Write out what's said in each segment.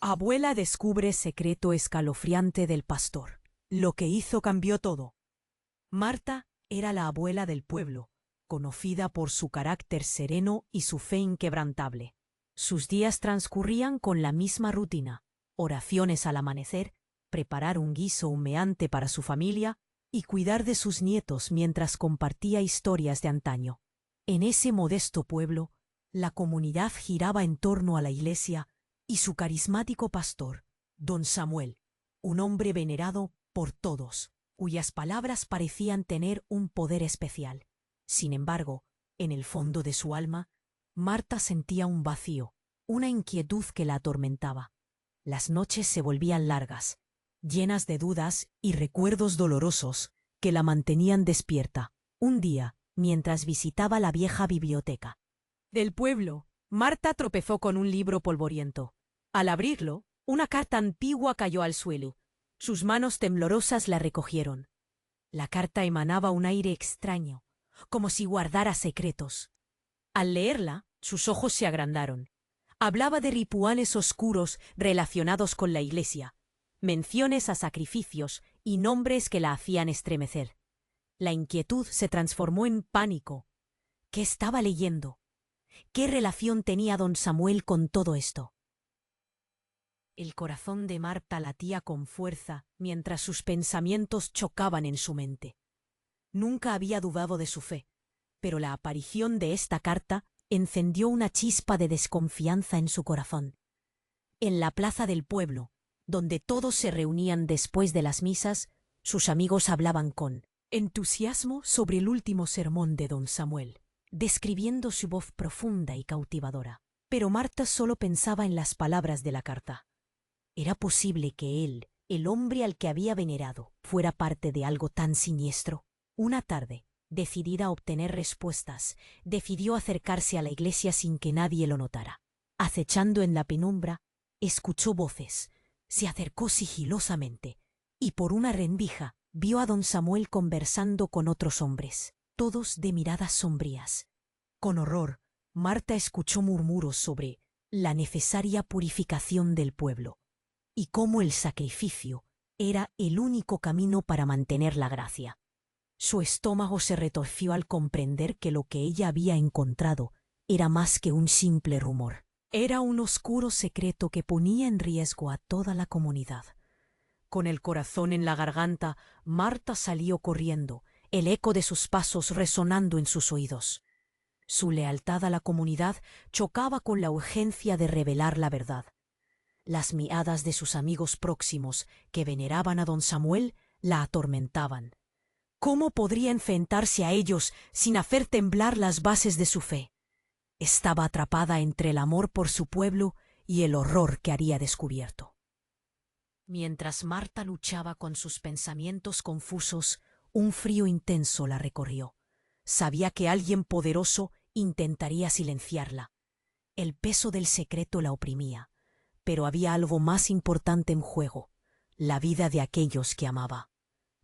Abuela descubre secreto escalofriante del pastor. Lo que hizo cambió todo. Marta era la abuela del pueblo, conocida por su carácter sereno y su fe inquebrantable. Sus días transcurrían con la misma rutina: oraciones al amanecer, preparar un guiso humeante para su familia y cuidar de sus nietos mientras compartía historias de antaño. En ese modesto pueblo, la comunidad giraba en torno a la iglesia y su carismático pastor, don Samuel, un hombre venerado por todos, cuyas palabras parecían tener un poder especial. Sin embargo, en el fondo de su alma, Marta sentía un vacío, una inquietud que la atormentaba. Las noches se volvían largas, llenas de dudas y recuerdos dolorosos que la mantenían despierta. Un día, mientras visitaba la vieja biblioteca del pueblo, Marta tropezó con un libro polvoriento. Al abrirlo, una carta antigua cayó al suelo. Sus manos temblorosas la recogieron. La carta emanaba un aire extraño, como si guardara secretos. Al leerla, sus ojos se agrandaron. Hablaba de rituales oscuros relacionados con la iglesia, menciones a sacrificios y nombres que la hacían estremecer. La inquietud se transformó en pánico. ¿Qué estaba leyendo? ¿Qué relación tenía don Samuel con todo esto? El corazón de Marta latía con fuerza mientras sus pensamientos chocaban en su mente. Nunca había dudado de su fe, pero la aparición de esta carta encendió una chispa de desconfianza en su corazón. En la plaza del pueblo, donde todos se reunían después de las misas, sus amigos hablaban con entusiasmo sobre el último sermón de don Samuel, describiendo su voz profunda y cautivadora. Pero Marta solo pensaba en las palabras de la carta. ¿Era posible que él, el hombre al que había venerado, fuera parte de algo tan siniestro? Una tarde, decidida a obtener respuestas, decidió acercarse a la iglesia sin que nadie lo notara. Acechando en la penumbra, escuchó voces, se acercó sigilosamente y por una rendija vio a don Samuel conversando con otros hombres, todos de miradas sombrías. Con horror, Marta escuchó murmuros sobre la necesaria purificación del pueblo y cómo el sacrificio era el único camino para mantener la gracia. Su estómago se retorció al comprender que lo que ella había encontrado era más que un simple rumor. Era un oscuro secreto que ponía en riesgo a toda la comunidad. Con el corazón en la garganta, Marta salió corriendo, el eco de sus pasos resonando en sus oídos. Su lealtad a la comunidad chocaba con la urgencia de revelar la verdad. Las miradas de sus amigos próximos, que veneraban a don Samuel, la atormentaban. ¿Cómo podría enfrentarse a ellos sin hacer temblar las bases de su fe? Estaba atrapada entre el amor por su pueblo y el horror que haría descubierto. Mientras Marta luchaba con sus pensamientos confusos, un frío intenso la recorrió. Sabía que alguien poderoso intentaría silenciarla. El peso del secreto la oprimía, pero había algo más importante en juego: la vida de aquellos que amaba.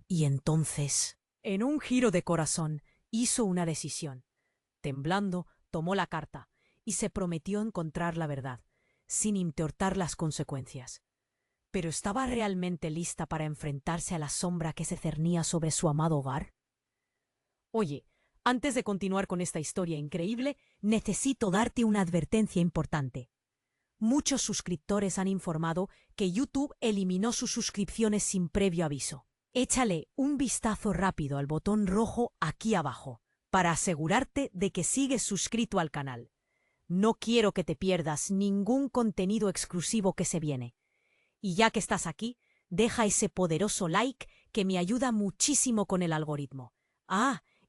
Y entonces, en un giro de corazón, hizo una decisión. Temblando, tomó la carta y se prometió encontrar la verdad, sin importar las consecuencias. ¿Pero estaba realmente lista para enfrentarse a la sombra que se cernía sobre su amado hogar? Oye, antes de continuar con esta historia increíble, necesito darte una advertencia importante. Muchos suscriptores han informado que YouTube eliminó sus suscripciones sin previo aviso. Échale un vistazo rápido al botón rojo aquí abajo para asegurarte de que sigues suscrito al canal. No quiero que te pierdas ningún contenido exclusivo que se viene. Y ya que estás aquí, deja ese poderoso like que me ayuda muchísimo con el algoritmo.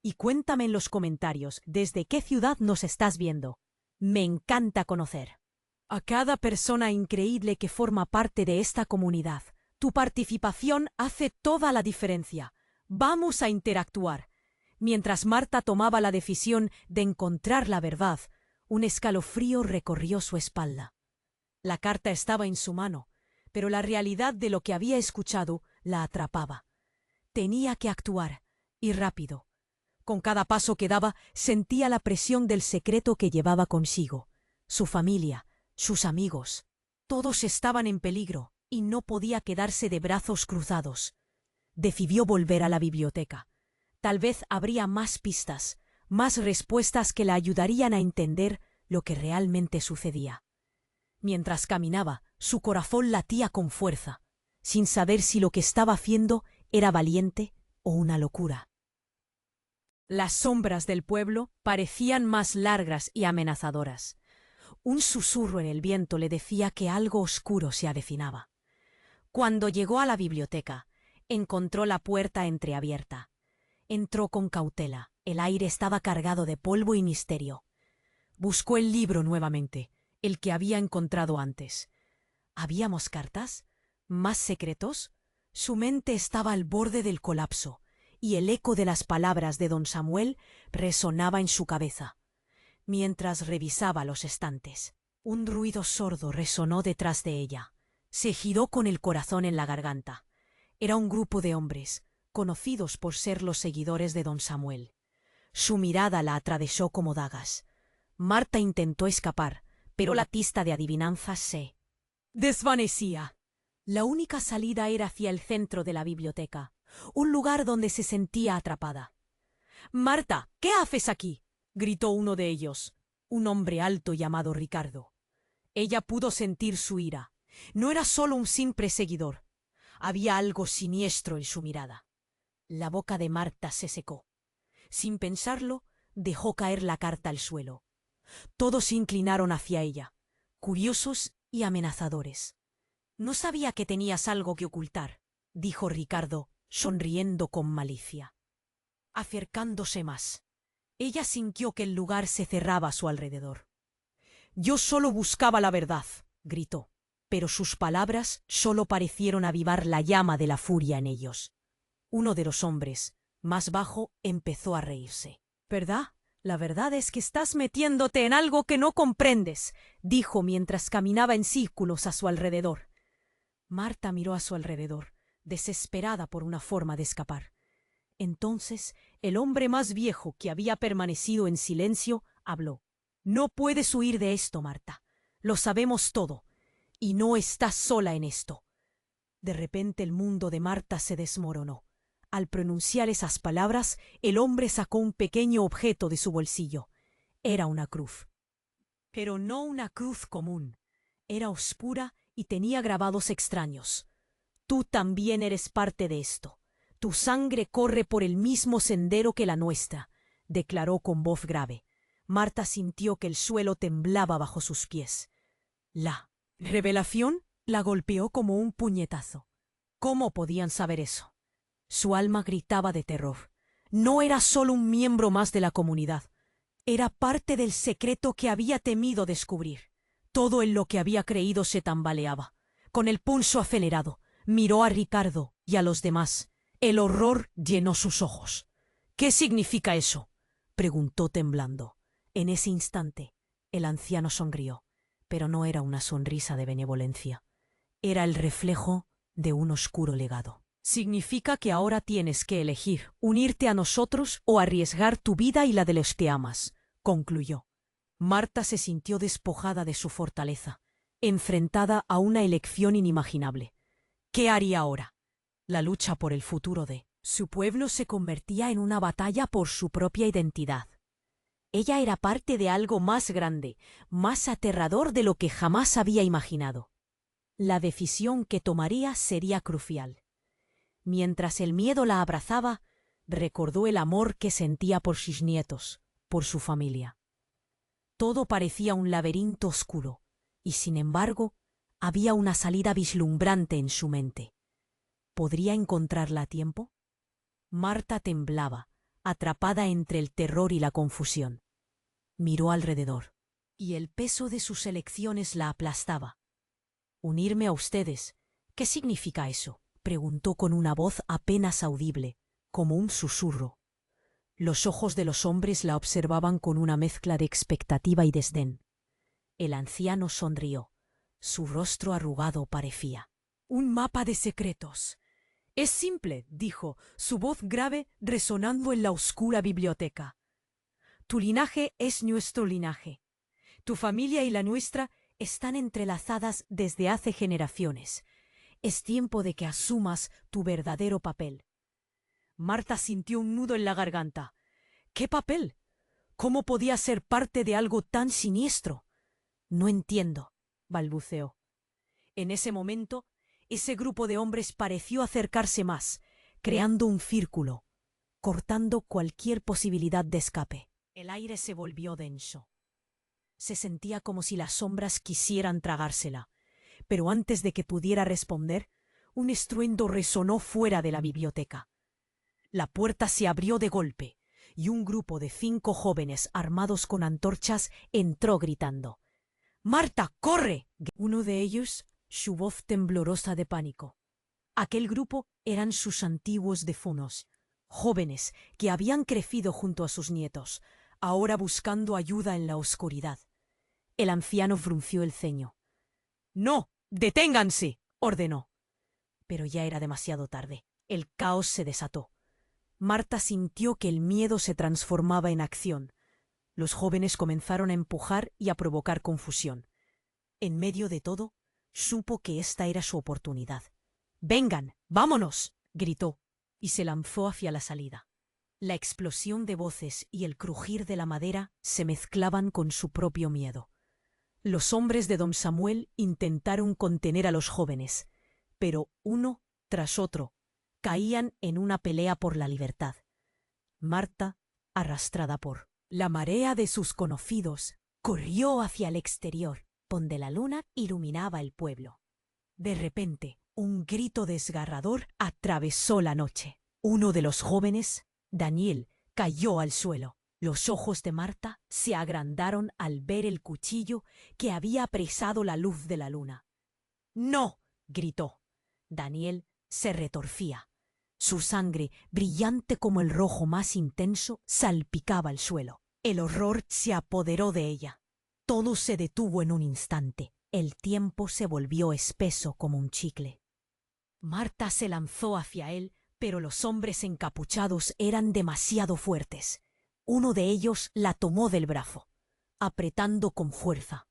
Y cuéntame en los comentarios desde qué ciudad nos estás viendo. Me encanta conocer a cada persona increíble que forma parte de esta comunidad. Tu participación hace toda la diferencia. Vamos a interactuar. Mientras Marta tomaba la decisión de encontrar la verdad, un escalofrío recorrió su espalda. La carta estaba en su mano, pero la realidad de lo que había escuchado la atrapaba. Tenía que actuar, y rápido. Con cada paso que daba, sentía la presión del secreto que llevaba consigo: su familia, sus amigos. Todos estaban en peligro y no podía quedarse de brazos cruzados. Decidió volver a la biblioteca. Tal vez habría más pistas, más respuestas que la ayudarían a entender lo que realmente sucedía. Mientras caminaba, su corazón latía con fuerza, sin saber si lo que estaba haciendo era valiente o una locura. Las sombras del pueblo parecían más largas y amenazadoras. Un susurro en el viento le decía que algo oscuro se avecinaba. Cuando llegó a la biblioteca, encontró la puerta entreabierta. Entró con cautela. El aire estaba cargado de polvo y misterio. Buscó el libro nuevamente, el que había encontrado antes. ¿Habíamos cartas? ¿Más secretos? Su mente estaba al borde del colapso, y el eco de las palabras de don Samuel resonaba en su cabeza. Mientras revisaba los estantes, un ruido sordo resonó detrás de ella. Se giró con el corazón en la garganta. Era un grupo de hombres, conocidos por ser los seguidores de don Samuel. Su mirada la atravesó como dagas. Marta intentó escapar, pero la pista de adivinanzas se desvanecía. La única salida era hacia el centro de la biblioteca, un lugar donde se sentía atrapada. «Marta, ¿qué haces aquí?», gritó uno de ellos, un hombre alto llamado Ricardo. Ella pudo sentir su ira. No era solo un simple seguidor. Había algo siniestro en su mirada. La boca de Marta se secó. Sin pensarlo, dejó caer la carta al suelo. Todos se inclinaron hacia ella, curiosos y amenazadores. «No sabía que tenías algo que ocultar», dijo Ricardo, sonriendo con malicia. Acercándose más, ella sintió que el lugar se cerraba a su alrededor. «Yo solo buscaba la verdad», gritó, pero sus palabras solo parecieron avivar la llama de la furia en ellos. Uno de los hombres, más bajo, empezó a reírse. «¿Verdad? La verdad es que estás metiéndote en algo que no comprendes», dijo mientras caminaba en círculos a su alrededor. Marta miró a su alrededor, desesperada por una forma de escapar. Entonces, el hombre más viejo, que había permanecido en silencio, habló. «No puedes huir de esto, Marta. Lo sabemos todo. Y no estás sola en esto». De repente el mundo de Marta se desmoronó. Al pronunciar esas palabras, el hombre sacó un pequeño objeto de su bolsillo. Era una cruz. Pero no una cruz común. Era oscura y tenía grabados extraños. «Tú también eres parte de esto. Tu sangre corre por el mismo sendero que la nuestra», declaró con voz grave. Marta sintió que el suelo temblaba bajo sus pies. La revelación la golpeó como un puñetazo. ¿Cómo podían saber eso? Su alma gritaba de terror. No era solo un miembro más de la comunidad. Era parte del secreto que había temido descubrir. Todo en lo que había creído se tambaleaba. Con el pulso acelerado, miró a Ricardo y a los demás. El horror llenó sus ojos. «¿Qué significa eso?», preguntó temblando. En ese instante, el anciano sonrió, pero no era una sonrisa de benevolencia. Era el reflejo de un oscuro legado. «Significa que ahora tienes que elegir unirte a nosotros o arriesgar tu vida y la de los que amas», concluyó. Marta se sintió despojada de su fortaleza, enfrentada a una elección inimaginable. ¿Qué haría ahora? La lucha por el futuro de su pueblo se convertía en una batalla por su propia identidad. Ella era parte de algo más grande, más aterrador de lo que jamás había imaginado. La decisión que tomaría sería crucial. Mientras el miedo la abrazaba, recordó el amor que sentía por sus nietos, por su familia. Todo parecía un laberinto oscuro, y sin embargo, había una salida vislumbrante en su mente. ¿Podría encontrarla a tiempo? Marta temblaba, atrapada entre el terror y la confusión. Miró alrededor, y el peso de sus elecciones la aplastaba. «Unirme a ustedes, ¿qué significa eso?», preguntó con una voz apenas audible, como un susurro. Los ojos de los hombres la observaban con una mezcla de expectativa y desdén. El anciano sonrió. Su rostro arrugado parecía un mapa de secretos. «Es simple», dijo, su voz grave resonando en la oscura biblioteca. «Tu linaje es nuestro linaje. Tu familia y la nuestra están entrelazadas desde hace generaciones. Es tiempo de que asumas tu verdadero papel. Marta sintió un nudo en la garganta. ¿Qué papel? ¿Cómo podía ser parte de algo tan siniestro? No entiendo, balbuceó. En ese momento, ese grupo de hombres pareció acercarse más, creando un círculo, cortando cualquier posibilidad de escape. El aire se volvió denso. Se sentía como si las sombras quisieran tragársela, pero antes de que pudiera responder, un estruendo resonó fuera de la biblioteca. La puerta se abrió de golpe, y un grupo de 5 jóvenes armados con antorchas entró gritando. ¡Marta, corre! Uno de ellos, su voz temblorosa de pánico. Aquel grupo eran sus antiguos difuntos, jóvenes que habían crecido junto a sus nietos, ahora buscando ayuda en la oscuridad. El anciano frunció el ceño. —¡No! ¡Deténganse! —ordenó. Pero ya era demasiado tarde. El caos se desató. Marta sintió que el miedo se transformaba en acción. Los jóvenes comenzaron a empujar y a provocar confusión. En medio de todo, supo que esta era su oportunidad. —¡Vengan! ¡Vámonos! —gritó, y se lanzó hacia la salida. La explosión de voces y el crujir de la madera se mezclaban con su propio miedo. Los hombres de don Samuel intentaron contener a los jóvenes, pero uno tras otro caían en una pelea por la libertad. Marta, arrastrada por la marea de sus conocidos, corrió hacia el exterior, donde la luna iluminaba el pueblo. De repente, un grito desgarrador atravesó la noche. Uno de los jóvenes, Daniel, cayó al suelo. Los ojos de Marta se agrandaron al ver el cuchillo que había apresado la luz de la luna. ¡No! —gritó. Daniel se retorcía. Su sangre, brillante como el rojo más intenso, salpicaba el suelo. El horror se apoderó de ella. Todo se detuvo en un instante. El tiempo se volvió espeso como un chicle. Marta se lanzó hacia él, pero los hombres encapuchados eran demasiado fuertes. Uno de ellos la tomó del brazo, apretando con fuerza.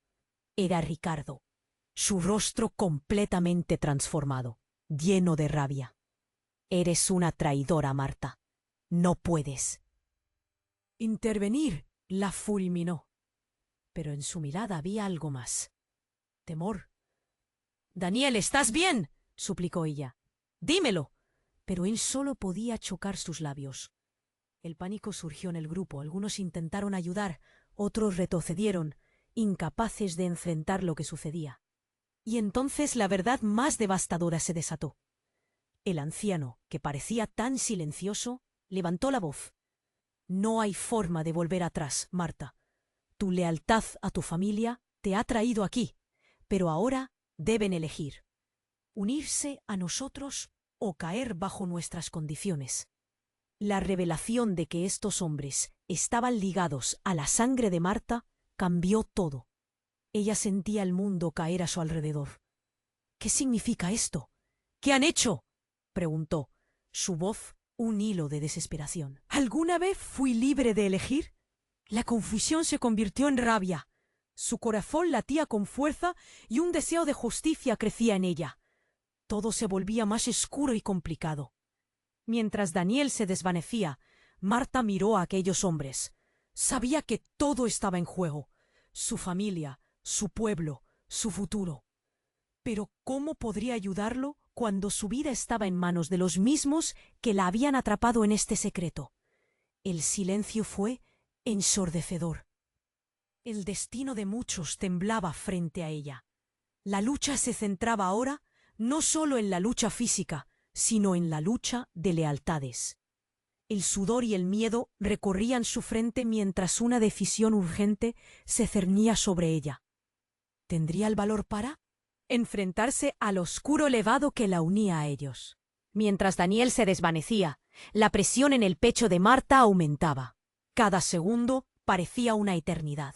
Era Ricardo, su rostro completamente transformado, lleno de rabia. —Eres una traidora, Marta. No puedes. Intervenir, la fulminó. Pero en su mirada había algo más. Temor. —Daniel, ¿estás bien? —suplicó ella. —Dímelo. Pero él solo podía chocar sus labios. El pánico surgió en el grupo. Algunos intentaron ayudar, otros retrocedieron, incapaces de enfrentar lo que sucedía. Y entonces la verdad más devastadora se desató. El anciano, que parecía tan silencioso, levantó la voz. —No hay forma de volver atrás, Marta. Tu lealtad a tu familia te ha traído aquí, pero ahora deben elegir: unirse a nosotros o caer bajo nuestras condiciones. La revelación de que estos hombres estaban ligados a la sangre de Marta cambió todo. Ella sentía el mundo caer a su alrededor. —¿Qué significa esto? ¿Qué han hecho? —preguntó, su voz un hilo de desesperación. —¿Alguna vez fui libre de elegir? La confusión se convirtió en rabia. Su corazón latía con fuerza y un deseo de justicia crecía en ella. Todo se volvía más oscuro y complicado. Mientras Daniel se desvanecía, Marta miró a aquellos hombres. Sabía que todo estaba en juego: su familia, su pueblo, su futuro. Pero ¿cómo podría ayudarlo cuando su vida estaba en manos de los mismos que la habían atrapado en este secreto? El silencio fue ensordecedor. El destino de muchos temblaba frente a ella. La lucha se centraba ahora no solo en la lucha física, sino en la lucha de lealtades. El sudor y el miedo recorrían su frente mientras una decisión urgente se cernía sobre ella. ¿Tendría el valor para enfrentarse al oscuro levado que la unía a ellos? Mientras Daniel se desvanecía, la presión en el pecho de Marta aumentaba. Cada segundo parecía una eternidad.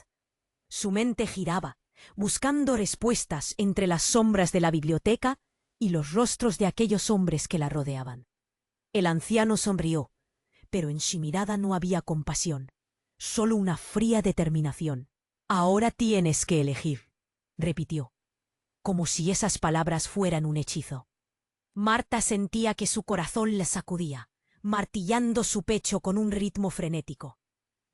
Su mente giraba, buscando respuestas entre las sombras de la biblioteca y los rostros de aquellos hombres que la rodeaban. El anciano sonrió, pero en su mirada no había compasión, solo una fría determinación. —Ahora tienes que elegir repitió, como si esas palabras fueran un hechizo. Marta sentía que su corazón le sacudía, martillando su pecho con un ritmo frenético.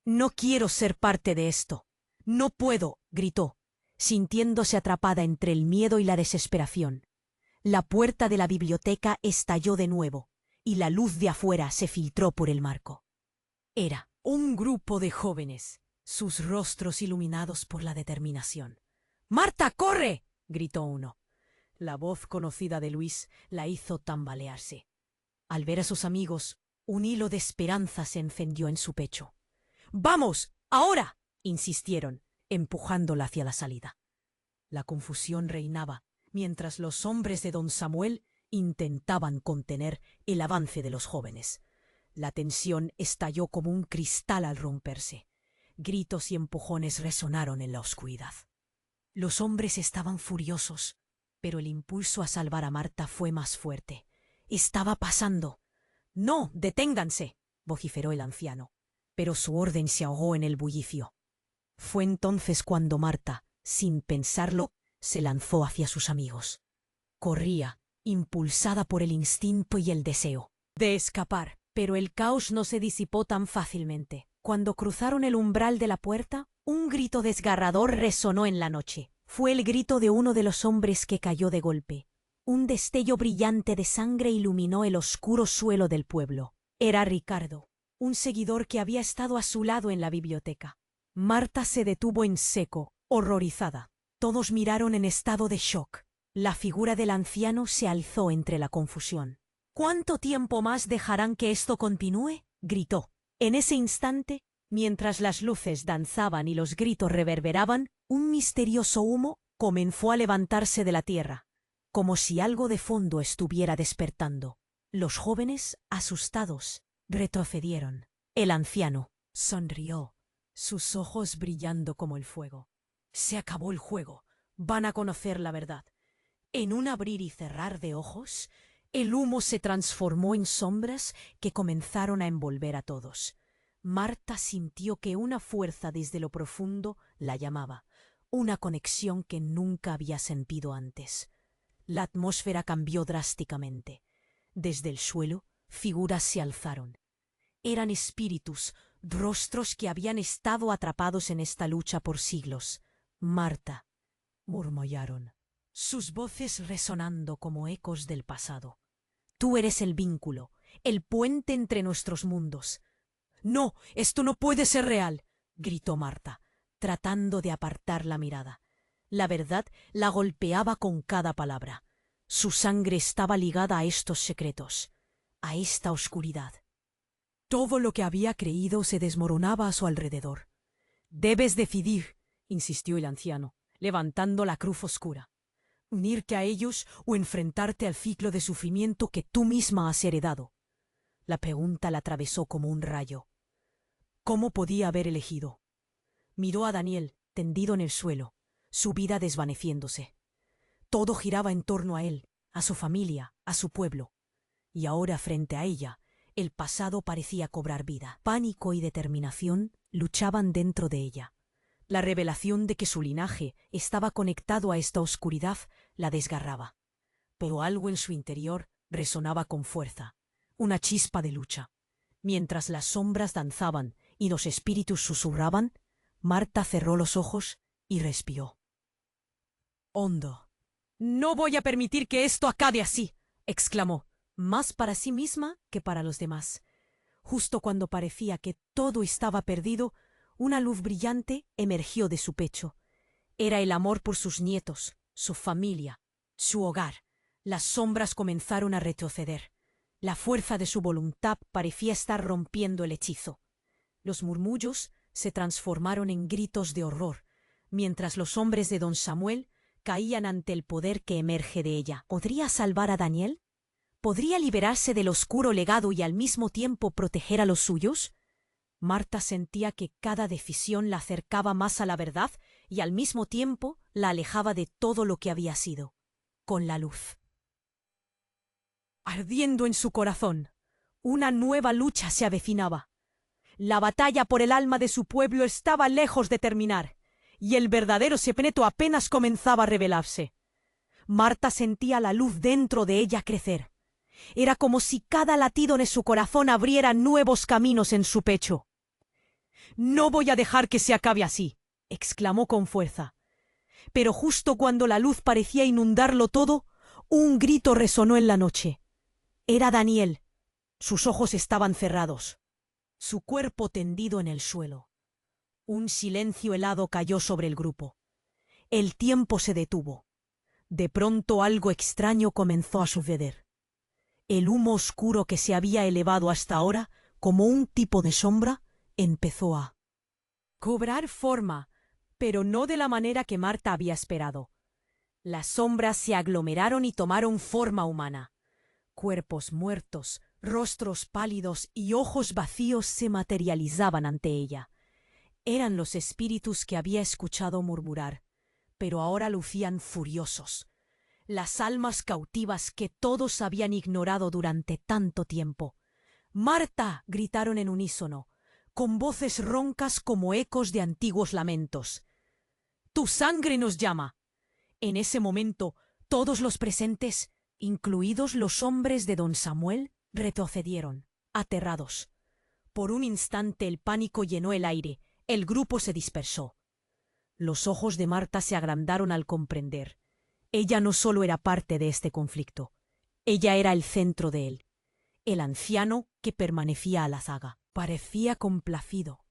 «No quiero ser parte de esto. No puedo», gritó, sintiéndose atrapada entre el miedo y la desesperación. La puerta de la biblioteca estalló de nuevo, y la luz de afuera se filtró por el marco. Era un grupo de jóvenes, sus rostros iluminados por la determinación. «¡Marta, corre!», gritó uno. La voz conocida de Luis la hizo tambalearse. Al ver a sus amigos, un hilo de esperanza se encendió en su pecho. «¡Vamos, ahora!», insistieron, empujándola hacia la salida. La confusión reinaba, mientras los hombres de don Samuel intentaban contener el avance de los jóvenes. La tensión estalló como un cristal al romperse. Gritos y empujones resonaron en la oscuridad. Los hombres estaban furiosos, pero el impulso a salvar a Marta fue más fuerte. «Estaba pasando». «No, deténganse», vociferó el anciano, pero su orden se ahogó en el bullicio. Fue entonces cuando Marta, sin pensarlo, se lanzó hacia sus amigos. Corría, impulsada por el instinto y el deseo de escapar, pero el caos no se disipó tan fácilmente. Cuando cruzaron el umbral de la puerta, un grito desgarrador resonó en la noche. Fue el grito de uno de los hombres que cayó de golpe. Un destello brillante de sangre iluminó el oscuro suelo del pueblo. Era Ricardo, un seguidor que había estado a su lado en la biblioteca. Marta se detuvo en seco, horrorizada. Todos miraron en estado de shock. La figura del anciano se alzó entre la confusión. «¿Cuánto tiempo más dejarán que esto continúe?», gritó. En ese instante, mientras las luces danzaban y los gritos reverberaban, un misterioso humo comenzó a levantarse de la tierra, como si algo de fondo estuviera despertando. Los jóvenes, asustados, retrocedieron. El anciano sonrió, sus ojos brillando como el fuego. «Se acabó el juego. Van a conocer la verdad». En un abrir y cerrar de ojos, el humo se transformó en sombras que comenzaron a envolver a todos. Marta sintió que una fuerza desde lo profundo la llamaba, una conexión que nunca había sentido antes. La atmósfera cambió drásticamente. Desde el suelo, figuras se alzaron. Eran espíritus, rostros que habían estado atrapados en esta lucha por siglos. «Marta», murmuraron, sus voces resonando como ecos del pasado. «Tú eres el vínculo, el puente entre nuestros mundos». «No, esto no puede ser real», gritó Marta, tratando de apartar la mirada. La verdad la golpeaba con cada palabra. Su sangre estaba ligada a estos secretos, a esta oscuridad. Todo lo que había creído se desmoronaba a su alrededor. «Debes decidir», insistió el anciano, levantando la cruz oscura. «Unirte a ellos o enfrentarte al ciclo de sufrimiento que tú misma has heredado». La pregunta la atravesó como un rayo. ¿Cómo podía haber elegido? Miró a Daniel, tendido en el suelo, su vida desvaneciéndose. Todo giraba en torno a él, a su familia, a su pueblo. Y ahora, frente a ella, el pasado parecía cobrar vida. Pánico y determinación luchaban dentro de ella. La revelación de que su linaje estaba conectado a esta oscuridad la desgarraba. Pero algo en su interior resonaba con fuerza, una chispa de lucha. Mientras las sombras danzaban y los espíritus susurraban, Marta cerró los ojos y respiró hondo. «No voy a permitir que esto acabe así», exclamó, más para sí misma que para los demás. Justo cuando parecía que todo estaba perdido, una luz brillante emergió de su pecho. Era el amor por sus nietos, su familia, su hogar. Las sombras comenzaron a retroceder. La fuerza de su voluntad parecía estar rompiendo el hechizo. Los murmullos se transformaron en gritos de horror, mientras los hombres de don Samuel caían ante el poder que emerge de ella. ¿Podría salvar a Daniel? ¿Podría liberarse del oscuro legado y al mismo tiempo proteger a los suyos? Marta sentía que cada decisión la acercaba más a la verdad y al mismo tiempo la alejaba de todo lo que había sido. Con la luz ardiendo en su corazón, una nueva lucha se avecinaba. La batalla por el alma de su pueblo estaba lejos de terminar, y el verdadero secreto apenas comenzaba a revelarse. Marta sentía la luz dentro de ella crecer. Era como si cada latido de su corazón abriera nuevos caminos en su pecho. «No voy a dejar que se acabe así», exclamó con fuerza. Pero justo cuando la luz parecía inundarlo todo, un grito resonó en la noche. Era Daniel. Sus ojos estaban cerrados, su cuerpo tendido en el suelo. Un silencio helado cayó sobre el grupo. El tiempo se detuvo. De pronto algo extraño comenzó a suceder. El humo oscuro que se había elevado hasta ahora, como un tipo de sombra, empezó a cobrar forma, pero no de la manera que Marta había esperado. Las sombras se aglomeraron y tomaron forma humana. Cuerpos muertos, rostros pálidos y ojos vacíos se materializaban ante ella. Eran los espíritus que había escuchado murmurar, pero ahora lucían furiosos. Las almas cautivas que todos habían ignorado durante tanto tiempo. «¡Marta!», gritaron en unísono, con voces roncas como ecos de antiguos lamentos. «¡Tu sangre nos llama!». En ese momento, todos los presentes, incluidos los hombres de don Samuel, retrocedieron, aterrados. Por un instante el pánico llenó el aire, el grupo se dispersó. Los ojos de Marta se agrandaron al comprender. Ella no solo era parte de este conflicto, ella era el centro de él. El anciano que permanecía a la zaga parecía complacido.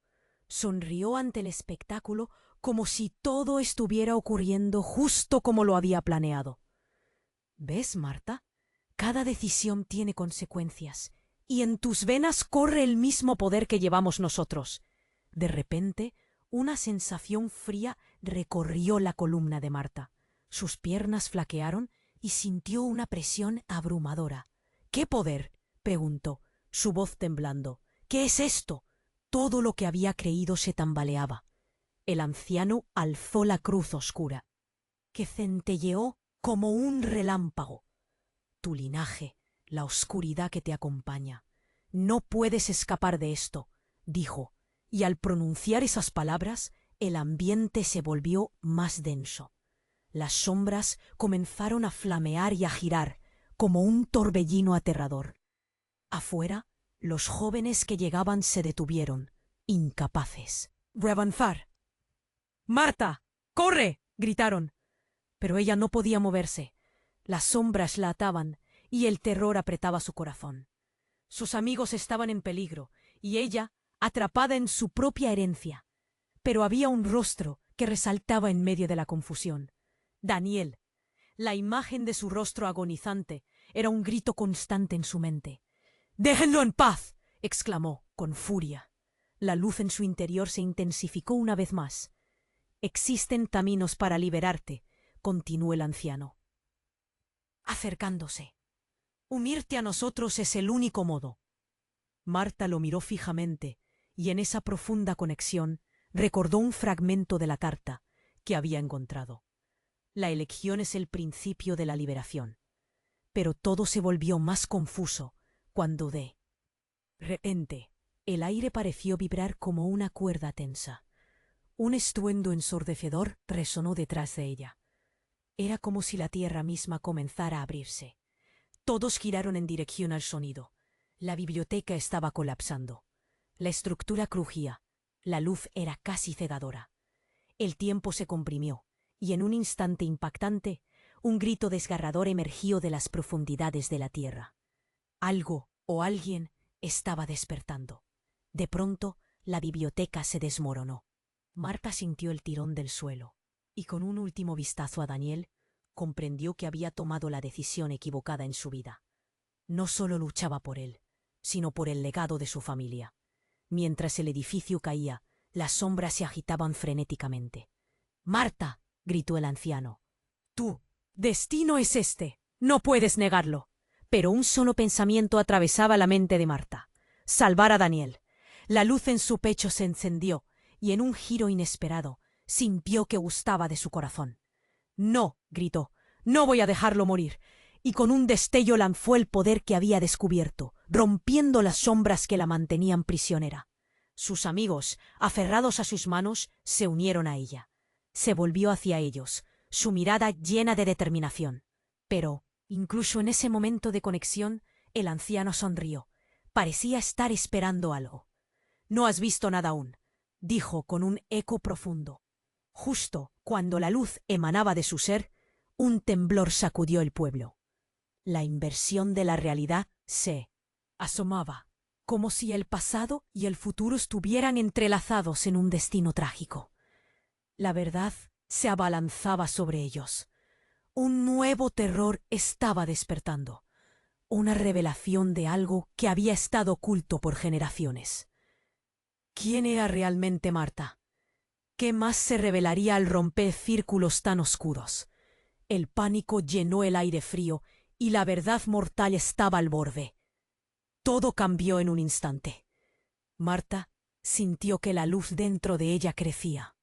Sonrió ante el espectáculo como si todo estuviera ocurriendo justo como lo había planeado. «¿Ves, Marta? Cada decisión tiene consecuencias, y en tus venas corre el mismo poder que llevamos nosotros». De repente, una sensación fría recorrió la columna de Marta. Sus piernas flaquearon y sintió una presión abrumadora. «¿Qué poder?», preguntó, su voz temblando. «¿Qué es esto?». Todo lo que había creído se tambaleaba. El anciano alzó la cruz oscura, que centelleó como un relámpago. «Tu linaje, la oscuridad que te acompaña. No puedes escapar de esto», dijo, y al pronunciar esas palabras, el ambiente se volvió más denso. Las sombras comenzaron a flamear y a girar, como un torbellino aterrador. Afuera, los jóvenes que llegaban se detuvieron, incapaces de avanzar. «¡Marta! ¡Corre!», gritaron. Pero ella no podía moverse. Las sombras la ataban y el terror apretaba su corazón. Sus amigos estaban en peligro y ella, atrapada en su propia herencia. Pero había un rostro que resaltaba en medio de la confusión. Daniel. La imagen de su rostro agonizante era un grito constante en su mente. «¡Déjenlo en paz!», exclamó, con furia. La luz en su interior se intensificó una vez más. «Existen caminos para liberarte», continuó el anciano, acercándose. «Unirte a nosotros es el único modo». Marta lo miró fijamente, y en esa profunda conexión recordó un fragmento de la carta que había encontrado. La elección es el principio de la liberación. Pero todo se volvió más confuso cuando de repente el aire pareció vibrar como una cuerda tensa. Un estruendo ensordecedor resonó detrás de ella. Era como si la tierra misma comenzara a abrirse. Todos giraron en dirección al sonido. La biblioteca estaba colapsando. La estructura crujía. La luz era casi cegadora. El tiempo se comprimió, y en un instante impactante, un grito desgarrador emergió de las profundidades de la tierra. Algo o alguien estaba despertando. De pronto, la biblioteca se desmoronó. Marta sintió el tirón del suelo, y con un último vistazo a Daniel, comprendió que había tomado la decisión equivocada en su vida. No solo luchaba por él, sino por el legado de su familia. Mientras el edificio caía, las sombras se agitaban frenéticamente. «¡Marta!», gritó el anciano. «Tu destino es este, no puedes negarlo». Pero un solo pensamiento atravesaba la mente de Marta: salvar a Daniel. La luz en su pecho se encendió, y en un giro inesperado, sintió que gustaba de su corazón. «No», gritó, «no voy a dejarlo morir», y con un destello lanzó el poder que había descubierto, rompiendo las sombras que la mantenían prisionera. Sus amigos, aferrados a sus manos, se unieron a ella. Se volvió hacia ellos, su mirada llena de determinación. Pero, incluso en ese momento de conexión, el anciano sonrió. Parecía estar esperando algo. «No has visto nada aún», dijo con un eco profundo. Justo cuando la luz emanaba de su ser, un temblor sacudió el pueblo. La inversión de la realidad se asomaba, como si el pasado y el futuro estuvieran entrelazados en un destino trágico. La verdad se abalanzaba sobre ellos. Un nuevo terror estaba despertando, una revelación de algo que había estado oculto por generaciones. ¿Quién era realmente Marta? ¿Qué más se revelaría al romper círculos tan oscuros? El pánico llenó el aire frío y la verdad mortal estaba al borde. Todo cambió en un instante. Marta sintió que la luz dentro de ella crecía,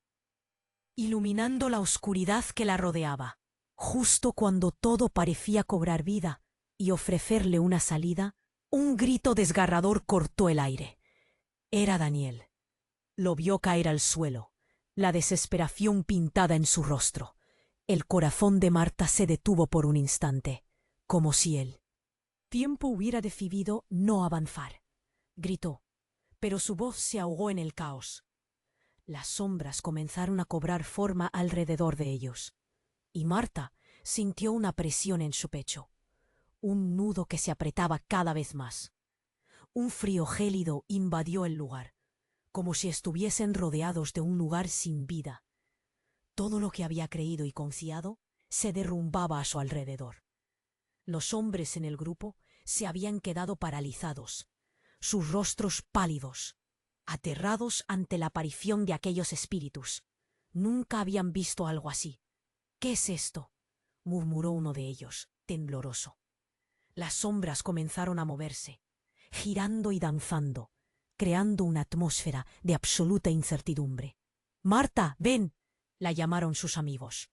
iluminando la oscuridad que la rodeaba. Justo cuando todo parecía cobrar vida y ofrecerle una salida, un grito desgarrador cortó el aire. Era Daniel. Lo vio caer al suelo, la desesperación pintada en su rostro. El corazón de Marta se detuvo por un instante, como si el tiempo hubiera decidido no avanzar. Gritó, pero su voz se ahogó en el caos. Las sombras comenzaron a cobrar forma alrededor de ellos, y Marta sintió una presión en su pecho, un nudo que se apretaba cada vez más. Un frío gélido invadió el lugar, como si estuviesen rodeados de un lugar sin vida. Todo lo que había creído y confiado se derrumbaba a su alrededor. Los hombres en el grupo se habían quedado paralizados, sus rostros pálidos, aterrados ante la aparición de aquellos espíritus. Nunca habían visto algo así. «¿Qué es esto?», murmuró uno de ellos, tembloroso. Las sombras comenzaron a moverse, girando y danzando, creando una atmósfera de absoluta incertidumbre. «Marta, ven», la llamaron sus amigos.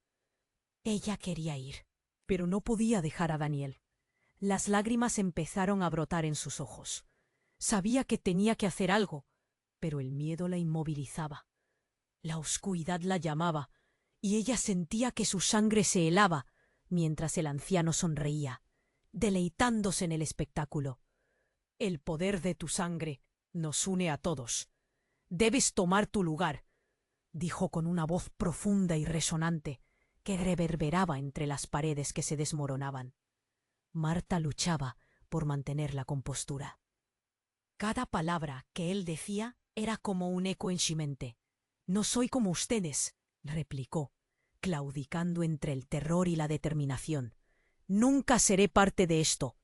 Ella quería ir, pero no podía dejar a Daniel. Las lágrimas empezaron a brotar en sus ojos. Sabía que tenía que hacer algo, pero el miedo la inmovilizaba. La oscuridad la llamaba, y ella sentía que su sangre se helaba, mientras el anciano sonreía, deleitándose en el espectáculo. «El poder de tu sangre nos une a todos. Debes tomar tu lugar», dijo con una voz profunda y resonante que reverberaba entre las paredes que se desmoronaban. Marta luchaba por mantener la compostura. Cada palabra que él decía era como un eco en su mente. «No soy como ustedes», replicó, claudicando entre el terror y la determinación. «Nunca seré parte de esto».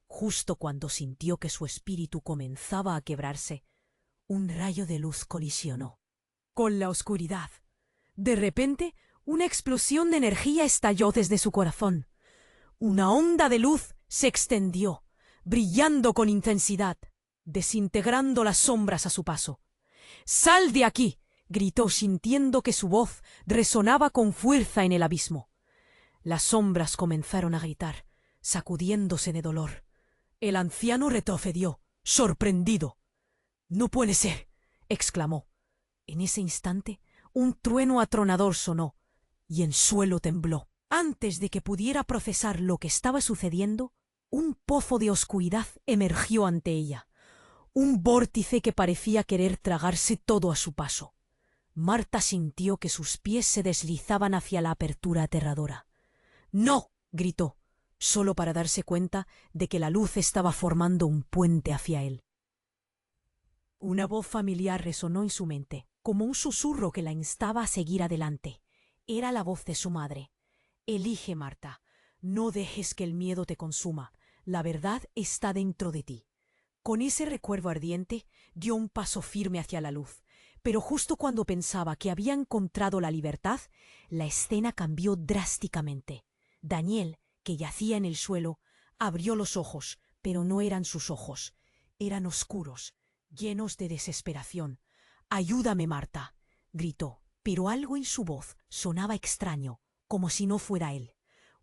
Justo cuando sintió que su espíritu comenzaba a quebrarse, un rayo de luz colisionó con la oscuridad. De repente, una explosión de energía estalló desde su corazón. Una onda de luz se extendió, brillando con intensidad, desintegrando las sombras a su paso. «¡Sal de aquí!», gritó, sintiendo que su voz resonaba con fuerza en el abismo. Las sombras comenzaron a gritar, sacudiéndose de dolor. El anciano retrocedió, sorprendido. «¡No puede ser!», exclamó. En ese instante, un trueno atronador sonó, y el suelo tembló. Antes de que pudiera procesar lo que estaba sucediendo, un pozo de oscuridad emergió ante ella, un vórtice que parecía querer tragarse todo a su paso. Marta sintió que sus pies se deslizaban hacia la apertura aterradora. «¡No!», gritó, solo para darse cuenta de que la luz estaba formando un puente hacia él. Una voz familiar resonó en su mente, como un susurro que la instaba a seguir adelante. Era la voz de su madre. «Elige, Marta. No dejes que el miedo te consuma. La verdad está dentro de ti». Con ese recuerdo ardiente, dio un paso firme hacia la luz. Pero justo cuando pensaba que había encontrado la libertad, la escena cambió drásticamente. Daniel, que yacía en el suelo, abrió los ojos, pero no eran sus ojos. Eran oscuros, llenos de desesperación. «¡Ayúdame, Marta!», gritó, pero algo en su voz sonaba extraño, como si no fuera él.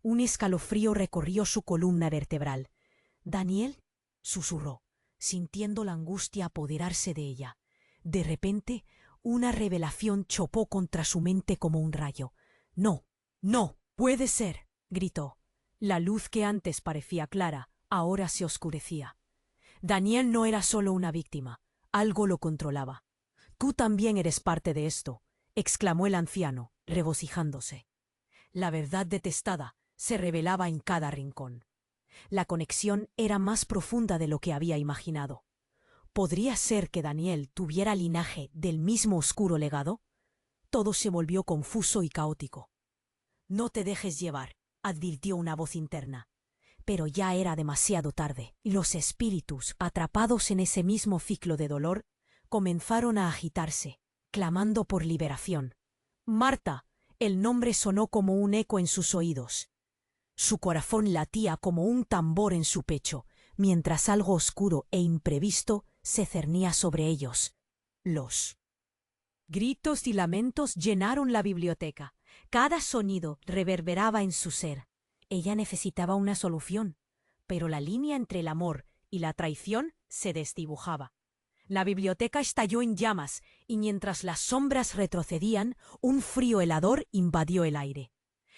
Un escalofrío recorrió su columna vertebral. «Daniel», susurró, sintiendo la angustia apoderarse de ella. De repente, Una revelación chocó contra su mente como un rayo. No, no, puede ser, gritó. La luz que antes parecía clara, ahora se oscurecía. Daniel no era solo una víctima, algo lo controlaba. Tú también eres parte de esto, exclamó el anciano, regocijándose. La verdad detestada se revelaba en cada rincón. La conexión era más profunda de lo que había imaginado. ¿Podría ser que Daniel tuviera linaje del mismo oscuro legado? Todo se volvió confuso y caótico. No te dejes llevar, advirtió una voz interna. Pero ya era demasiado tarde. Los espíritus, atrapados en ese mismo ciclo de dolor, comenzaron a agitarse, clamando por liberación. Marta, el nombre sonó como un eco en sus oídos. Su corazón latía como un tambor en su pecho, mientras algo oscuro e imprevisto se cernía sobre ellos. Los gritos y lamentos llenaron la biblioteca. Cada sonido reverberaba en su ser. Ella necesitaba una solución, pero la línea entre el amor y la traición se desdibujaba. La biblioteca estalló en llamas y mientras las sombras retrocedían, un frío helador invadió el aire.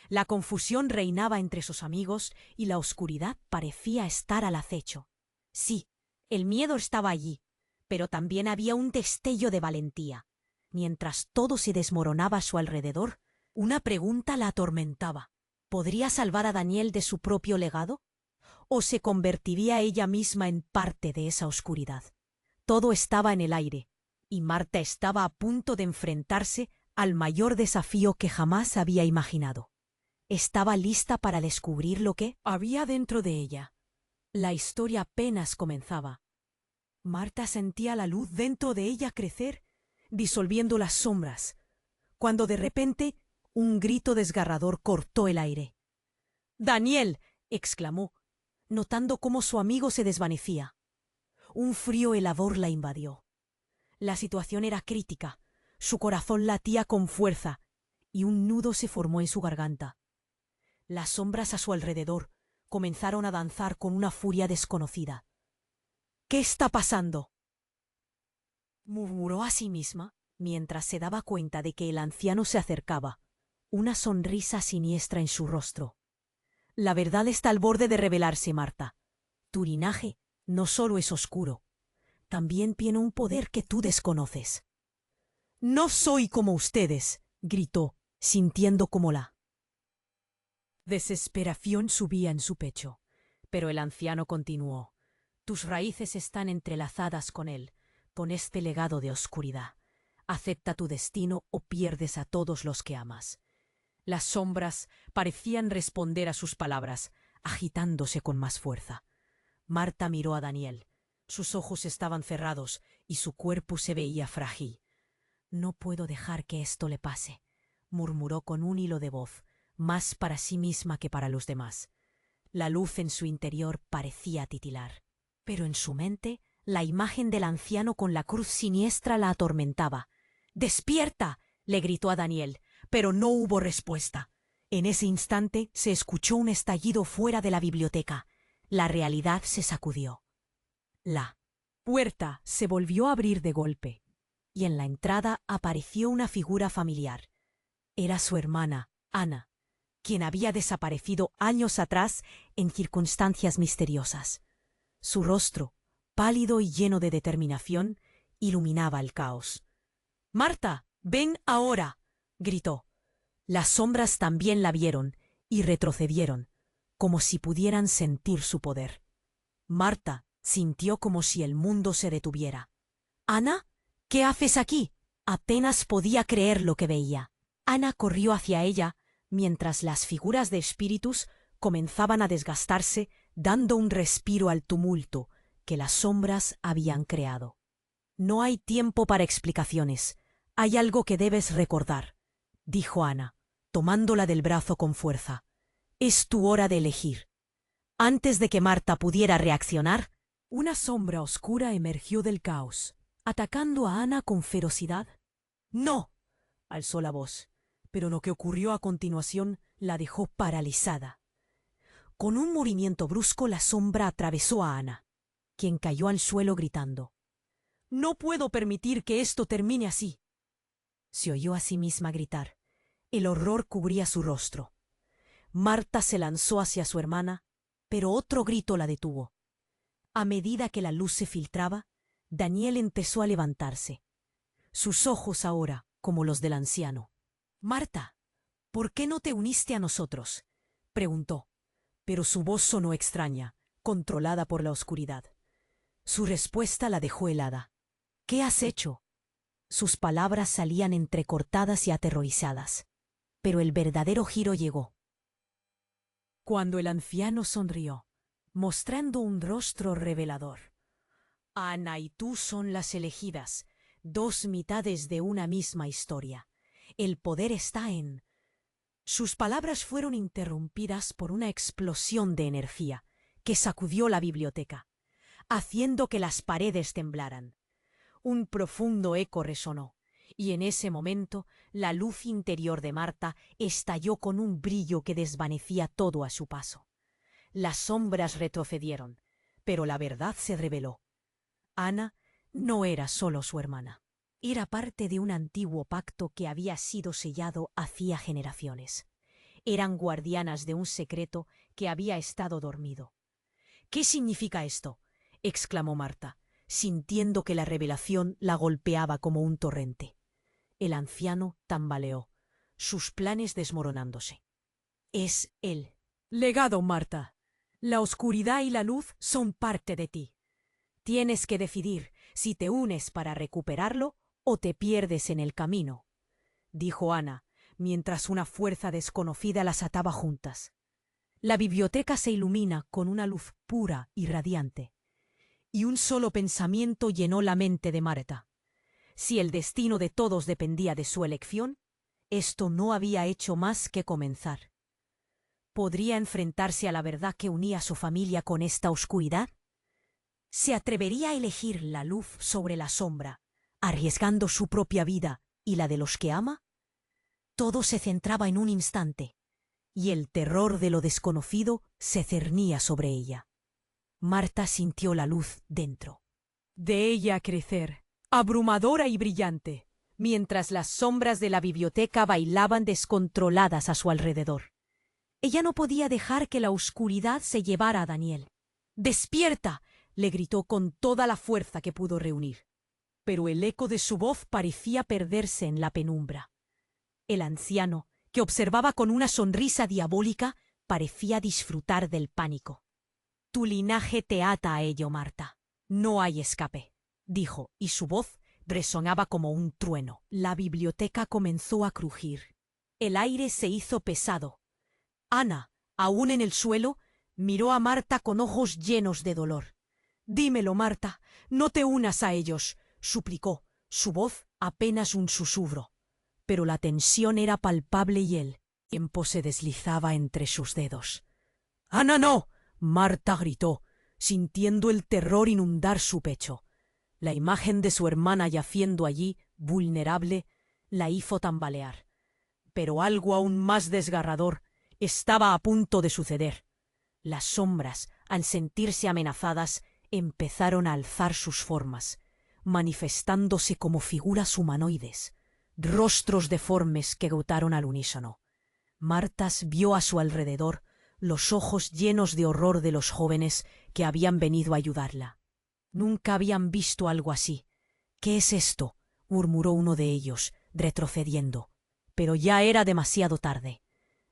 La confusión reinaba entre sus amigos y la oscuridad parecía estar al acecho. Sí, el miedo estaba allí, pero también había un destello de valentía. Mientras todo se desmoronaba a su alrededor, una pregunta la atormentaba. ¿Podría salvar a Daniel de su propio legado? ¿O se convertiría ella misma en parte de esa oscuridad? Todo estaba en el aire, y Marta estaba a punto de enfrentarse al mayor desafío que jamás había imaginado. Estaba lista para descubrir lo que había dentro de ella. La historia apenas comenzaba. Marta sentía la luz dentro de ella crecer, disolviendo las sombras, cuando de repente un grito desgarrador cortó el aire. ¡Daniel!, exclamó, notando cómo su amigo se desvanecía. Un frío helador la invadió. La situación era crítica. Su corazón latía con fuerza y un nudo se formó en su garganta. Las sombras a su alrededor comenzaron a danzar con una furia desconocida. ¿Qué está pasando?, murmuró a sí misma mientras se daba cuenta de que el anciano se acercaba, una sonrisa siniestra en su rostro. La verdad está al borde de revelarse, Marta. Tu linaje no solo es oscuro, también tiene un poder que tú desconoces. No soy como ustedes, gritó, sintiendo como la desesperación subía en su pecho. Pero el anciano continuó. Tus raíces están entrelazadas con él, con este legado de oscuridad. Acepta tu destino o pierdes a todos los que amas. Las sombras parecían responder a sus palabras, agitándose con más fuerza. Marta miró a Daniel. Sus ojos estaban cerrados y su cuerpo se veía frágil. No puedo dejar que esto le pase, murmuró con un hilo de voz, más para sí misma que para los demás. La luz en su interior parecía titilar, pero en su mente la imagen del anciano con la cruz siniestra la atormentaba. ¡Despierta!, le gritó a Daniel, pero no hubo respuesta. En ese instante se escuchó un estallido fuera de la biblioteca. La realidad se sacudió. La puerta se volvió a abrir de golpe, y en la entrada apareció una figura familiar. Era su hermana, Ana, quien había desaparecido años atrás en circunstancias misteriosas. Su rostro, pálido y lleno de determinación, iluminaba el caos. «Marta, ven ahora», gritó. Las sombras también la vieron y retrocedieron, como si pudieran sentir su poder. Marta sintió como si el mundo se detuviera. «¿Ana? ¿Qué haces aquí?». Apenas podía creer lo que veía. Ana corrió hacia ella, mientras las figuras de espíritus comenzaban a desgastarse, dando un respiro al tumulto que las sombras habían creado. «No hay tiempo para explicaciones. Hay algo que debes recordar», dijo Ana, tomándola del brazo con fuerza. «Es tu hora de elegir». Antes de que Marta pudiera reaccionar, una sombra oscura emergió del caos, atacando a Ana con ferocidad. «¡No!», alzó la voz, pero lo que ocurrió a continuación la dejó paralizada. Con un movimiento brusco la sombra atravesó a Ana, quien cayó al suelo gritando. «No puedo permitir que esto termine así». Se oyó a sí misma gritar. El horror cubría su rostro. Marta se lanzó hacia su hermana, pero otro grito la detuvo. A medida que la luz se filtraba, Daniel empezó a levantarse. Sus ojos ahora como los del anciano. «Marta, ¿por qué no te uniste a nosotros?», preguntó, pero su voz sonó extraña, controlada por la oscuridad. Su respuesta la dejó helada. «¿Qué has hecho?». Sus palabras salían entrecortadas y aterrorizadas. Pero el verdadero giro llegó cuando el anciano sonrió, mostrando un rostro revelador. «Ana y tú son las elegidas, dos mitades de una misma historia. El poder está en...». Sus palabras fueron interrumpidas por una explosión de energía que sacudió la biblioteca, haciendo que las paredes temblaran. Un profundo eco resonó, y en ese momento la luz interior de Marta estalló con un brillo que desvanecía todo a su paso. Las sombras retrocedieron, pero la verdad se reveló. Ana no era solo su hermana. Era parte de un antiguo pacto que había sido sellado hacía generaciones. Eran guardianas de un secreto que había estado dormido. «¿Qué significa esto?», exclamó Marta, sintiendo que la revelación la golpeaba como un torrente. El anciano tambaleó, sus planes desmoronándose. «Es el legado, Marta. La oscuridad y la luz son parte de ti. Tienes que decidir si te unes para recuperarlo o te pierdes en el camino», dijo Ana, mientras una fuerza desconocida las ataba juntas. La biblioteca se ilumina con una luz pura y radiante, y un solo pensamiento llenó la mente de Marta. Si el destino de todos dependía de su elección, esto no había hecho más que comenzar. ¿Podría enfrentarse a la verdad que unía a su familia con esta oscuridad? ¿Se atrevería a elegir la luz sobre la sombra, arriesgando su propia vida y la de los que ama? Todo se centraba en un instante, y el terror de lo desconocido se cernía sobre ella. Marta sintió la luz dentro. De ella crecer, abrumadora y brillante, mientras las sombras de la biblioteca bailaban descontroladas a su alrededor. Ella no podía dejar que la oscuridad se llevara a Daniel. «¡Despierta!», le gritó con toda la fuerza que pudo reunir. Pero el eco de su voz parecía perderse en la penumbra. El anciano, que observaba con una sonrisa diabólica, parecía disfrutar del pánico. «Tu linaje te ata a ello, Marta. No hay escape», dijo, y su voz resonaba como un trueno. La biblioteca comenzó a crujir. El aire se hizo pesado. Ana, aún en el suelo, miró a Marta con ojos llenos de dolor. «Dímelo, Marta, no te unas a ellos», suplicó, su voz apenas un susurro. Pero la tensión era palpable y el tiempo se deslizaba entre sus dedos. «¡Ana, no!», Marta gritó, sintiendo el terror inundar su pecho. La imagen de su hermana yaciendo allí, vulnerable, la hizo tambalear. Pero algo aún más desgarrador estaba a punto de suceder. Las sombras, al sentirse amenazadas, empezaron a alzar sus formas, manifestándose como figuras humanoides, rostros deformes que gotaron al unísono. Marta vio a su alrededor los ojos llenos de horror de los jóvenes que habían venido a ayudarla. Nunca habían visto algo así. «¿Qué es esto?», murmuró uno de ellos, retrocediendo. Pero ya era demasiado tarde.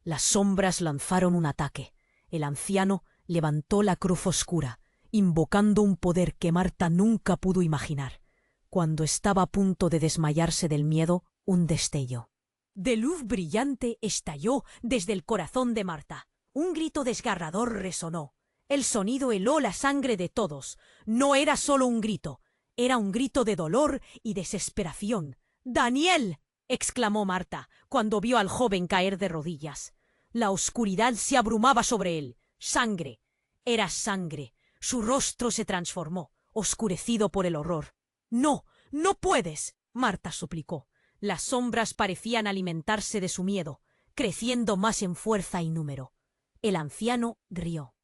Las sombras lanzaron un ataque. El anciano levantó la cruz oscura, invocando un poder que Marta nunca pudo imaginar. Cuando estaba a punto de desmayarse del miedo, un destello de luz brillante estalló desde el corazón de Marta. Un grito desgarrador resonó. El sonido heló la sangre de todos. No era solo un grito, era un grito de dolor y desesperación. «¡Daniel!», exclamó Marta, cuando vio al joven caer de rodillas. La oscuridad se abrumaba sobre él. Sangre. Era sangre. Su rostro se transformó, oscurecido por el horror. «¡No! ¡No puedes!», Marta suplicó. Las sombras parecían alimentarse de su miedo, creciendo más en fuerza y número. El anciano rió.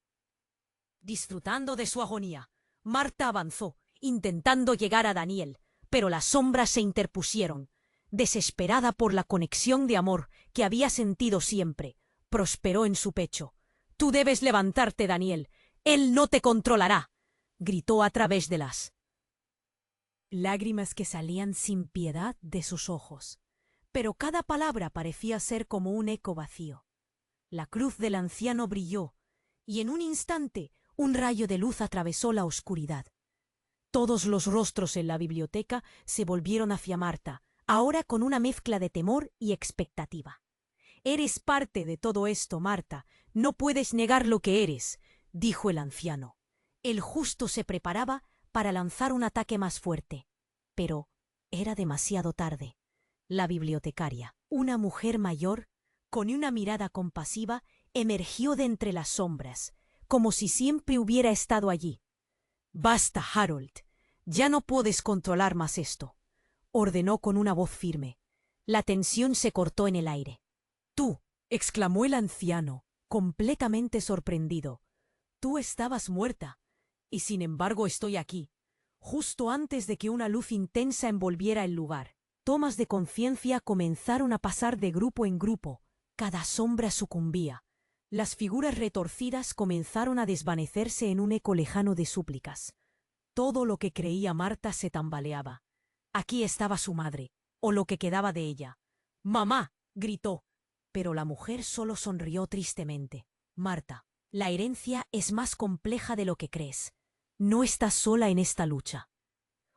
Disfrutando de su agonía, Marta avanzó, intentando llegar a Daniel, pero las sombras se interpusieron. desesperada por la conexión de amor que había sentido siempre, prosperó en su pecho. «Tú debes levantarte, Daniel. Él no te controlará», gritó a través de las lágrimas que salían sin piedad de sus ojos. Pero cada palabra parecía ser como un eco vacío. La cruz del anciano brilló, y en un instante un rayo de luz atravesó la oscuridad. Todos los rostros en la biblioteca se volvieron hacia Marta, ahora con una mezcla de temor y expectativa. «Eres parte de todo esto, Marta. No puedes negar lo que eres», dijo el anciano. El justo se preparaba para lanzar un ataque más fuerte. Pero era demasiado tarde. La bibliotecaria, una mujer mayor, con una mirada compasiva, emergió de entre las sombras, como si siempre hubiera estado allí. «Basta, Harold. Ya no puedes controlar más esto», ordenó con una voz firme. La tensión se cortó en el aire. «Tú», exclamó el anciano, completamente sorprendido. «Tú estabas muerta, y sin embargo estoy aquí». Justo antes de que una luz intensa envolviera el lugar, tomas de conciencia comenzaron a pasar de grupo en grupo. Cada sombra sucumbía. Las figuras retorcidas comenzaron a desvanecerse en un eco lejano de súplicas. Todo lo que creía Marta se tambaleaba. Aquí estaba su madre, o lo que quedaba de ella. «¡Mamá!», gritó. Pero la mujer solo sonrió tristemente. «Marta, la herencia es más compleja de lo que crees. No estás sola en esta lucha».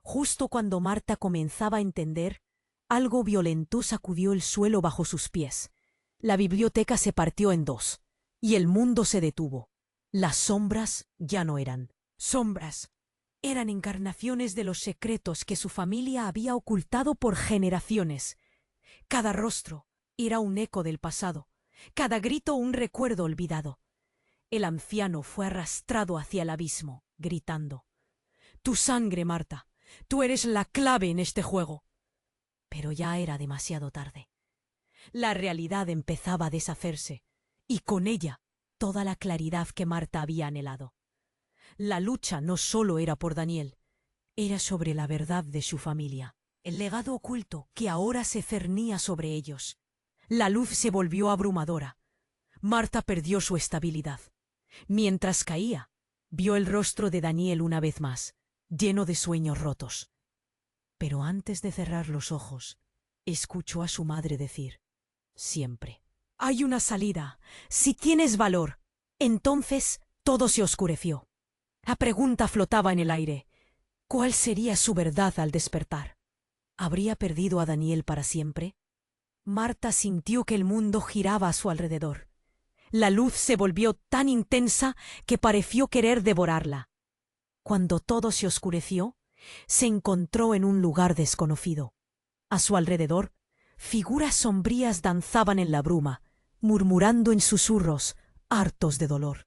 Justo cuando Marta comenzaba a entender, algo violento sacudió el suelo bajo sus pies. La biblioteca se partió en dos, y el mundo se detuvo. Las sombras ya no eran sombras. Eran encarnaciones de los secretos que su familia había ocultado por generaciones. Cada rostro era un eco del pasado, cada grito un recuerdo olvidado. El anciano fue arrastrado hacia el abismo, gritando: «Tu sangre, Marta. Tú eres la clave en este juego». Pero ya era demasiado tarde. La realidad empezaba a deshacerse, y con ella toda la claridad que Marta había anhelado. La lucha no solo era por Daniel, era sobre la verdad de su familia, el legado oculto que ahora se cernía sobre ellos. La luz se volvió abrumadora. Marta perdió su estabilidad. Mientras caía, vio el rostro de Daniel una vez más, lleno de sueños rotos. Pero antes de cerrar los ojos, escuchó a su madre decir: «Siempre hay una salida, si tienes valor». Entonces todo se oscureció. La pregunta flotaba en el aire: ¿cuál sería su verdad al despertar? ¿Habría perdido a Daniel para siempre? Marta sintió que el mundo giraba a su alrededor. La luz se volvió tan intensa que pareció querer devorarla. Cuando todo se oscureció, se encontró en un lugar desconocido. A su alrededor, figuras sombrías danzaban en la bruma, murmurando en susurros, hartos de dolor.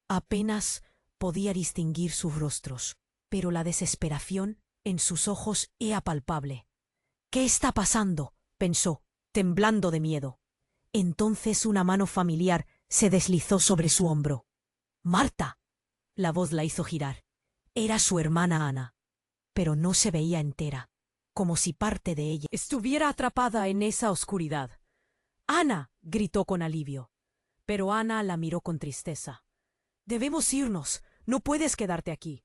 Apenas podía distinguir sus rostros, pero la desesperación en sus ojos era palpable. «¿Qué está pasando?», pensó, temblando de miedo. Entonces una mano familiar se deslizó sobre su hombro. «¡Marta!». La voz la hizo girar. Era su hermana Ana, pero no se veía entera, como si parte de ella estuviera atrapada en esa oscuridad. «¡Ana!», gritó con alivio. Pero Ana la miró con tristeza. «Debemos irnos. No puedes quedarte aquí».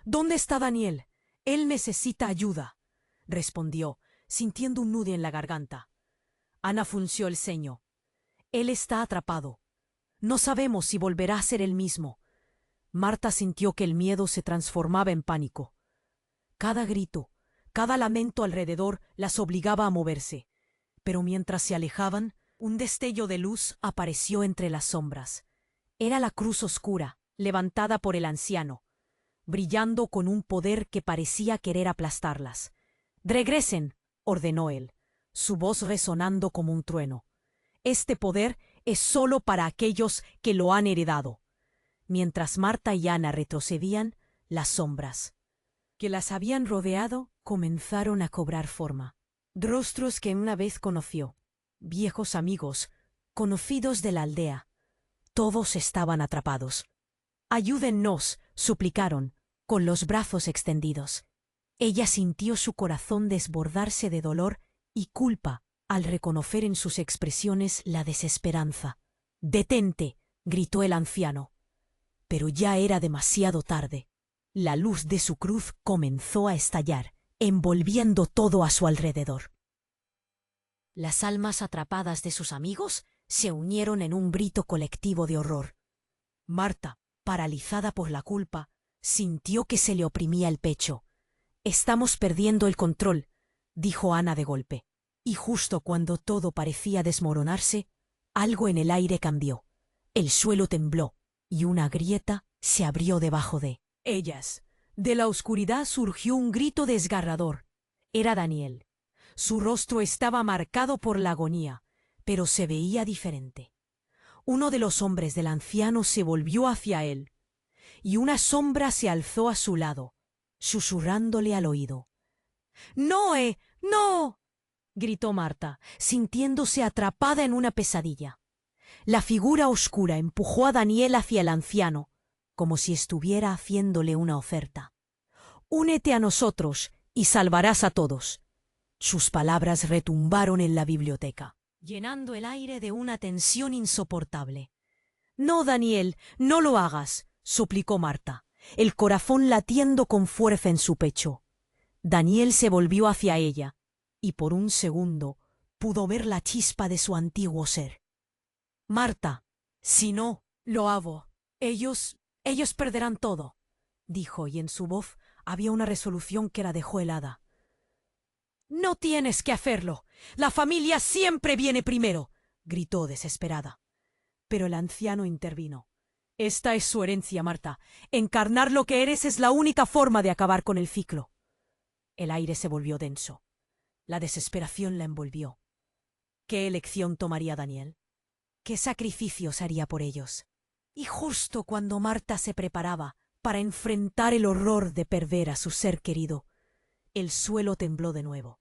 «¿Dónde está Daniel? Él necesita ayuda», respondió, sintiendo un nudo en la garganta. Ana frunció el ceño. «Él está atrapado. No sabemos si volverá a ser el mismo». Marta sintió que el miedo se transformaba en pánico. Cada grito, cada lamento alrededor las obligaba a moverse. Pero mientras se alejaban, un destello de luz apareció entre las sombras. Era la cruz oscura, levantada por el anciano, brillando con un poder que parecía querer aplastarlas. «Regresen», ordenó él, su voz resonando como un trueno. «Este poder es solo para aquellos que lo han heredado». Mientras Marta y Ana retrocedían, las sombras que las habían rodeado comenzaron a cobrar forma. Rostros que una vez conoció, viejos amigos, conocidos de la aldea. Todos estaban atrapados. «Ayúdennos», suplicaron, con los brazos extendidos. Ella sintió su corazón desbordarse de dolor y culpa al reconocer en sus expresiones la desesperanza. «¡Detente!», gritó el anciano. Pero ya era demasiado tarde. La luz de su cruz comenzó a estallar, envolviendo todo a su alrededor. Las almas atrapadas de sus amigos se unieron en un grito colectivo de horror. Marta, paralizada por la culpa, sintió que se le oprimía el pecho. «Estamos perdiendo el control», dijo Ana de golpe. Y justo cuando todo parecía desmoronarse, algo en el aire cambió. El suelo tembló y una grieta se abrió debajo de ellas. De la oscuridad surgió un grito desgarrador. Era Daniel. Su rostro estaba marcado por la agonía, pero se veía diferente. Uno de los hombres del anciano se volvió hacia él, y una sombra se alzó a su lado, susurrándole al oído. «¡Noé! ¡No!», gritó Marta, sintiéndose atrapada en una pesadilla. La figura oscura empujó a Daniel hacia el anciano, como si estuviera haciéndole una oferta. «Únete a nosotros y salvarás a todos». Sus palabras retumbaron en la biblioteca, llenando el aire de una tensión insoportable. «No, Daniel, no lo hagas», suplicó Marta, el corazón latiendo con fuerza en su pecho. Daniel se volvió hacia ella, y por un segundo pudo ver la chispa de su antiguo ser. «Marta, si no lo hago, ellos perderán todo», dijo, y en su voz había una resolución que la dejó helada. «No tienes que hacerlo. La familia siempre viene primero», gritó desesperada. Pero el anciano intervino. «Esta es su herencia, Marta. Encarnar lo que eres es la única forma de acabar con el ciclo». El aire se volvió denso. La desesperación la envolvió. ¿Qué elección tomaría Daniel? ¿Qué sacrificios haría por ellos? Y justo cuando Marta se preparaba para enfrentar el horror de perder a su ser querido, el suelo tembló de nuevo,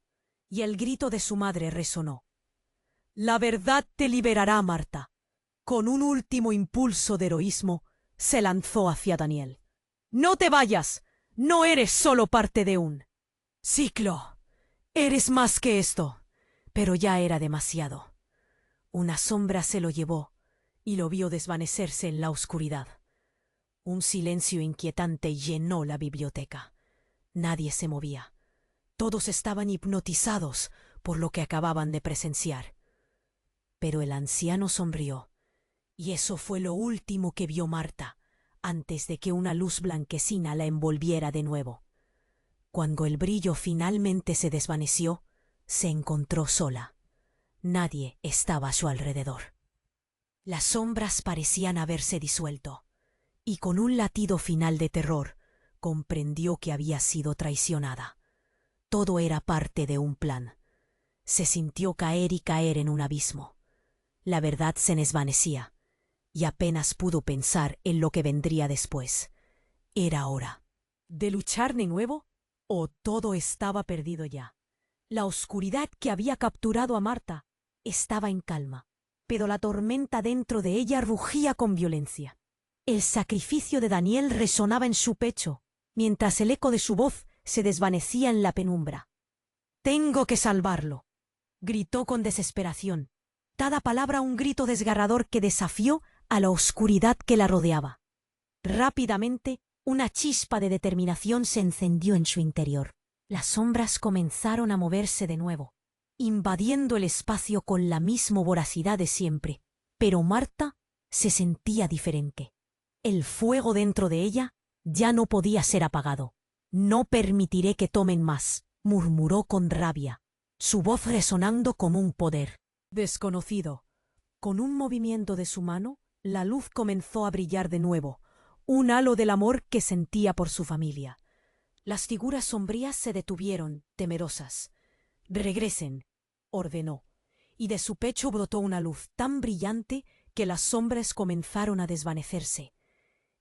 y el grito de su madre resonó. «La verdad te liberará, Marta». Con un último impulso de heroísmo, se lanzó hacia Daniel. «No te vayas. No eres solo parte de un ciclo. Eres más que esto». Pero ya era demasiado. Una sombra se lo llevó y lo vio desvanecerse en la oscuridad. Un silencio inquietante llenó la biblioteca. Nadie se movía. Todos estaban hipnotizados por lo que acababan de presenciar. Pero el anciano sonrió, y eso fue lo último que vio Marta, antes de que una luz blanquecina la envolviera de nuevo. Cuando el brillo finalmente se desvaneció, se encontró sola. Nadie estaba a su alrededor. Las sombras parecían haberse disuelto, y con un latido final de terror, comprendió que había sido traicionada. Todo era parte de un plan. Se sintió caer y caer en un abismo. La verdad se desvanecía, y apenas pudo pensar en lo que vendría después. Era hora de luchar de nuevo, o todo estaba perdido ya. La oscuridad que había capturado a Marta estaba en calma, pero la tormenta dentro de ella rugía con violencia. El sacrificio de Daniel resonaba en su pecho, mientras el eco de su voz se desvanecía en la penumbra. «Tengo que salvarlo», gritó con desesperación, cada palabra un grito desgarrador que desafió a la oscuridad que la rodeaba. Rápidamente, una chispa de determinación se encendió en su interior. Las sombras comenzaron a moverse de nuevo, invadiendo el espacio con la misma voracidad de siempre. Pero Marta se sentía diferente. El fuego dentro de ella ya no podía ser apagado. «No permitiré que tomen más», murmuró con rabia, su voz resonando como un poder desconocido. Con un movimiento de su mano, la luz comenzó a brillar de nuevo, un halo del amor que sentía por su familia. Las figuras sombrías se detuvieron, temerosas. «Regresen», ordenó, y de su pecho brotó una luz tan brillante que las sombras comenzaron a desvanecerse.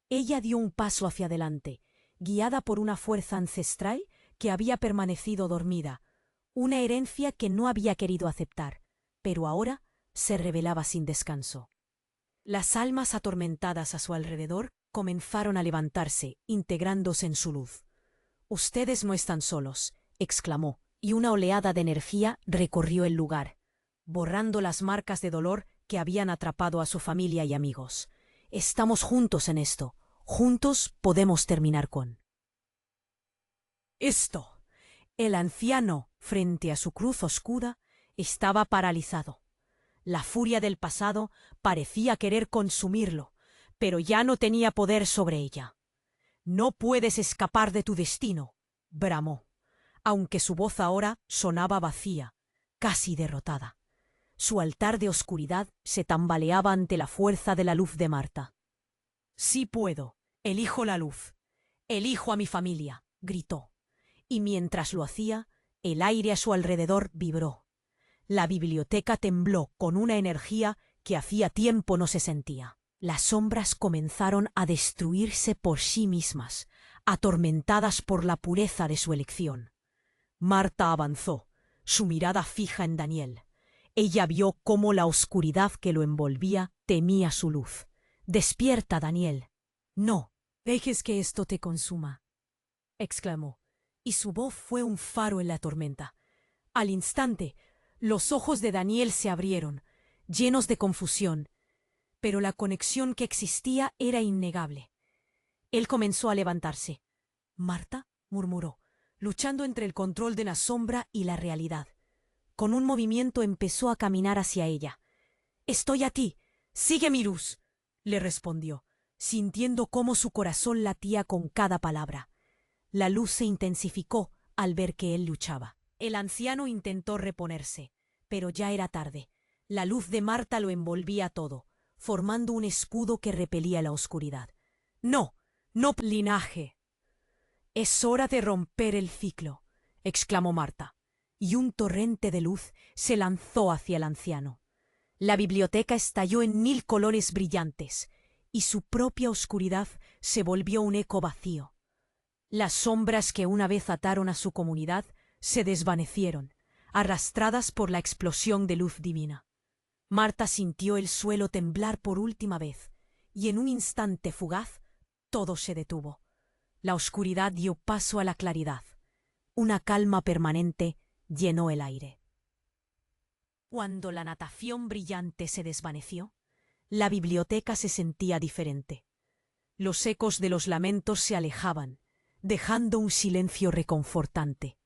Ella dio un paso hacia adelante, guiada por una fuerza ancestral que había permanecido dormida, una herencia que no había querido aceptar, pero ahora se revelaba sin descanso. Las almas atormentadas a su alrededor comenzaron a levantarse, integrándose en su luz. «Ustedes no están solos», exclamó, y una oleada de energía recorrió el lugar, borrando las marcas de dolor que habían atrapado a su familia y amigos. Estamos juntos en esto. Juntos podemos terminar con esto. El anciano, frente a su cruz oscura, estaba paralizado. La furia del pasado parecía querer consumirlo, pero ya no tenía poder sobre ella. No puedes escapar de tu destino, bramó, aunque su voz ahora sonaba vacía, casi derrotada. Su altar de oscuridad se tambaleaba ante la fuerza de la luz de Marta. Sí puedo, elijo la luz, elijo a mi familia, gritó, y mientras lo hacía, el aire a su alrededor vibró. La biblioteca tembló con una energía que hacía tiempo no se sentía. Las sombras comenzaron a destruirse por sí mismas, atormentadas por la pureza de su elección. Marta avanzó, su mirada fija en Daniel. Ella vio cómo la oscuridad que lo envolvía temía su luz. «Despierta, Daniel». «No, dejes que esto te consuma», exclamó, y su voz fue un faro en la tormenta. Al instante, los ojos de Daniel se abrieron, llenos de confusión, pero la conexión que existía era innegable. Él comenzó a levantarse. «Marta», murmuró, luchando entre el control de la sombra y la realidad. Con un movimiento empezó a caminar hacia ella. «Estoy a ti. Sigue mi luz», le respondió, sintiendo cómo su corazón latía con cada palabra. La luz se intensificó al ver que él luchaba. El anciano intentó reponerse, pero ya era tarde. La luz de Marta lo envolvía todo, formando un escudo que repelía la oscuridad. «No, no, linaje». «Es hora de romper el ciclo», exclamó Marta, y un torrente de luz se lanzó hacia el anciano. La biblioteca estalló en 1000 colores brillantes, y su propia oscuridad se volvió un eco vacío. Las sombras que una vez ataron a su comunidad se desvanecieron, arrastradas por la explosión de luz divina. Marta sintió el suelo temblar por última vez, y en un instante fugaz todo se detuvo. La oscuridad dio paso a la claridad. Una calma permanente llenó el aire. Cuando la natación brillante se desvaneció, la biblioteca se sentía diferente. Los ecos de los lamentos se alejaban, dejando un silencio reconfortante.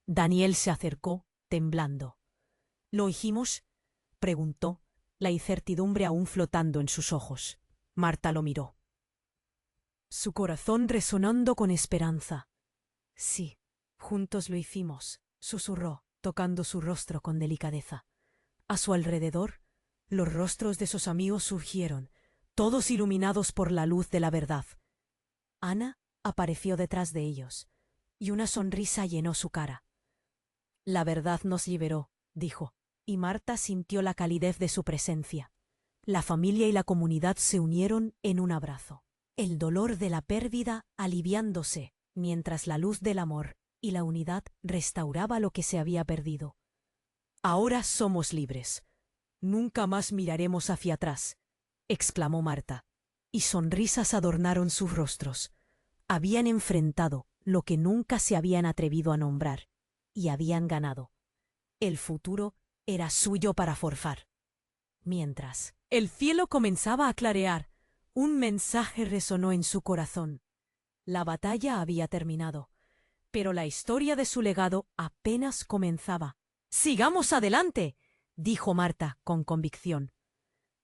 Daniel se acercó, temblando. «¿Lo oímos?», preguntó, la incertidumbre aún flotando en sus ojos. Marta lo miró, su corazón resonando con esperanza. «Sí, juntos lo hicimos», susurró, tocando su rostro con delicadeza. A su alrededor, los rostros de sus amigos surgieron, todos iluminados por la luz de la verdad. Ana apareció detrás de ellos, y una sonrisa llenó su cara. «La verdad nos liberó», dijo, y Marta sintió la calidez de su presencia. La familia y la comunidad se unieron en un abrazo. El dolor de la pérdida aliviándose, mientras la luz del amor y la unidad restauraba lo que se había perdido. «Ahora somos libres. Nunca más miraremos hacia atrás», exclamó Marta, y sonrisas adornaron sus rostros. Habían enfrentado lo que nunca se habían atrevido a nombrar, y habían ganado. El futuro era suyo para forjar. Mientras el cielo comenzaba a clarear, un mensaje resonó en su corazón. La batalla había terminado, pero la historia de su legado apenas comenzaba. «Sigamos adelante», dijo Marta con convicción.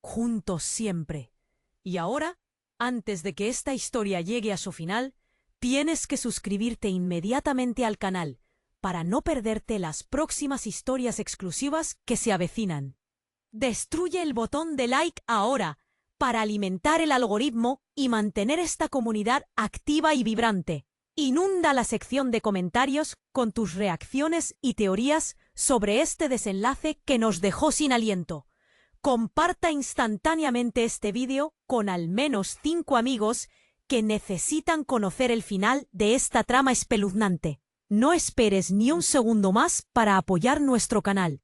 «Juntos siempre. Y ahora, antes de que esta historia llegue a su final, tienes que suscribirte inmediatamente al canal para no perderte las próximas historias exclusivas que se avecinan. Destruye el botón de like ahora para alimentar el algoritmo y mantener esta comunidad activa y vibrante. Inunda la sección de comentarios con tus reacciones y teorías sobre este desenlace que nos dejó sin aliento. Comparta instantáneamente este vídeo con al menos 5 amigos que necesitan conocer el final de esta trama espeluznante. No esperes ni un segundo más para apoyar nuestro canal.